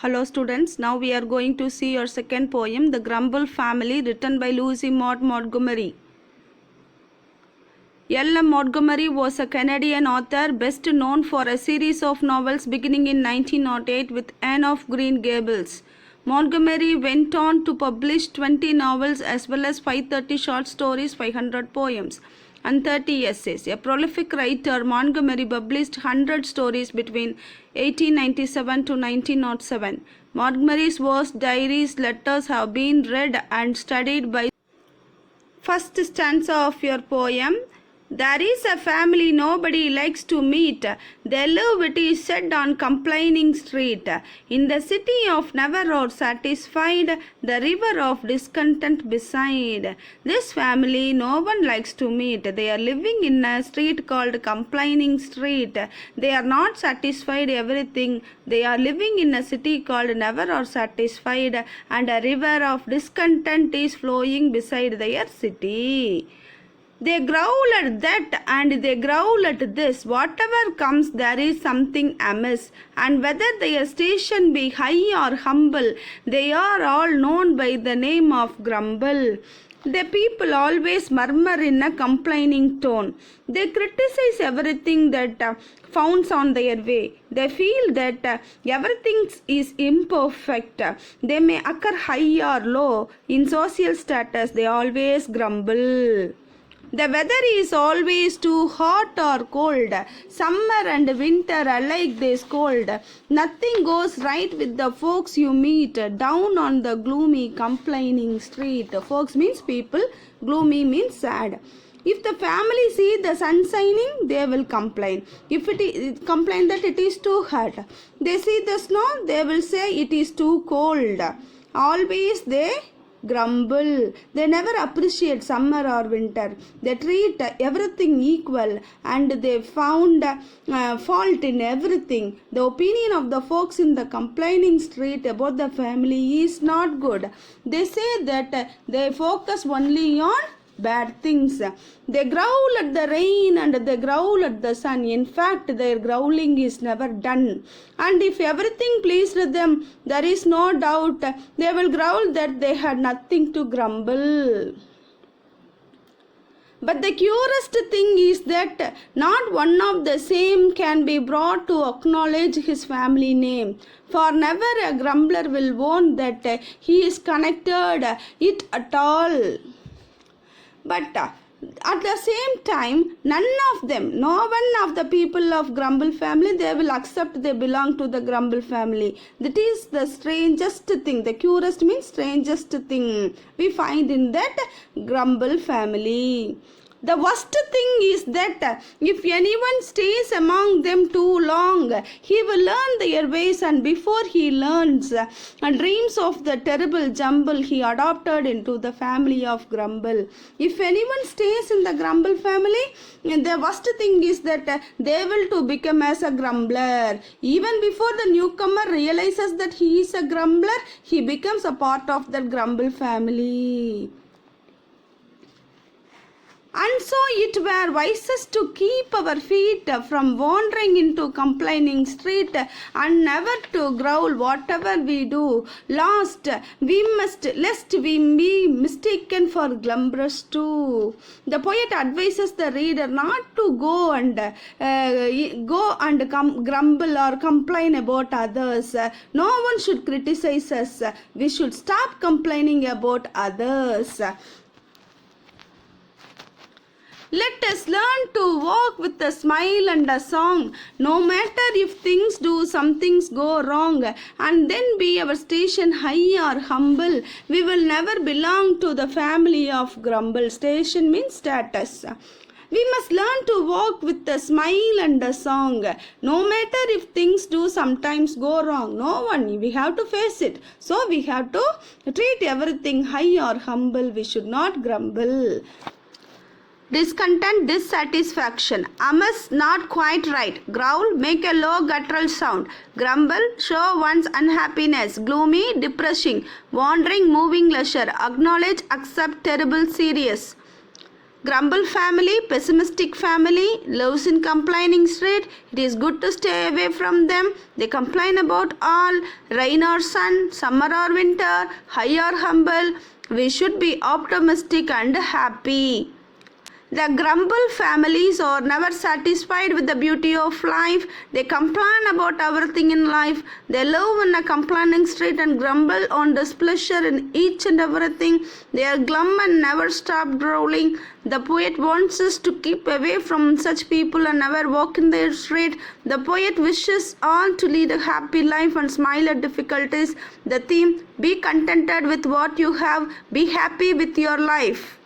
Hello students, now we are going to see your second poem, The Grumble Family, written by Lucy Maud Montgomery. L.M. Montgomery was a Canadian author best known for a series of novels beginning in 1908 with Anne of Green Gables. Montgomery went on to publish 20 novels as well as 530 short stories, 500 poems, and 30 essays. A prolific writer, Montgomery published 100 stories between 1897 to 1907. Montgomery's verse, diaries, letters have been read and studied by. First stanza of your poem. There is a family nobody likes to meet. They live, it is said, on complaining street. In the city of never or satisfied, the river of discontent beside. This family no one likes to meet. They are living in a street called complaining street. They are not satisfied everything. They are living in a city called never or satisfied, and a river of discontent is flowing beside their city. They growl at that and they growl at this. Whatever comes, there is something amiss. And whether their station be high or humble, they are all known by the name of Grumble. The people always murmur in a complaining tone. They criticize everything that founds on their way. They feel that everything is imperfect. They may occur high or low. In social status, they always grumble. The weather is always too hot or cold. Summer and winter alike they scold. Nothing goes right with the folks you meet down on the gloomy complaining street. Folks means people, gloomy means sad. If the family see the sun shining, they will complain. If it is complain that it is too hot. They see the snow, they will say it is too cold. Always they grumble. They never appreciate summer or winter. They treat everything equal and they found fault in everything. The opinion of the folks in the complaining street about the family is not good. They say that they focus only on bad things. They growl at the rain and they growl at the sun. In fact, their growling is never done. And if everything pleased them, there is no doubt they will growl that they had nothing to grumble. But the curiousest thing is that not one of the same can be brought to acknowledge his family name. For never a grumbler will own that he is connected it at all. But at the same time, none of them, no one of the people of Grumble family, they will accept they belong to the Grumble family. That is the strangest thing. The curious means strangest thing we find in that Grumble family. The worst thing is that if anyone stays among them too long, he will learn their ways, and before he learns and dreams of the terrible jumble, he adopted into the family of Grumble. If anyone stays in the Grumble family, the worst thing is that they will to become as a grumbler. Even before the newcomer realizes that he is a grumbler, he becomes a part of the Grumble family. And so it were wisest to keep our feet from wandering into complaining street and never to growl whatever we do. Lest we be mistaken for grumblers too. The poet advises the reader not to go and grumble or complain about others. No one should criticize us. We should stop complaining about others. Let us learn to walk with a smile and a song, no matter if things do, some things go wrong, and then be our station high or humble. We will never belong to the family of Grumble. Station means status. We must learn to walk with a smile and a song, no matter if things do sometimes go wrong. No one, we have to face it. So we have to treat everything high or humble. We should not grumble. Discontent, dissatisfaction. Amiss, not quite right. Growl, make a low guttural sound. Grumble, show one's unhappiness. Gloomy, depressing. Wandering, moving leisure. Acknowledge, accept, terrible, serious. Grumble family, pessimistic family, lives in complaining street. It is good to stay away from them. They complain about all, rain or sun, summer or winter, high or humble. We should be optimistic and happy. The Grumble families are never satisfied with the beauty of life. They complain about everything in life. They live in a complaining street and grumble on displeasure in each and everything. They are glum and never stop growling. The poet wants us to keep away from such people and never walk in their street. The poet wishes all to lead a happy life and smile at difficulties. The theme, be contented with what you have, be happy with your life.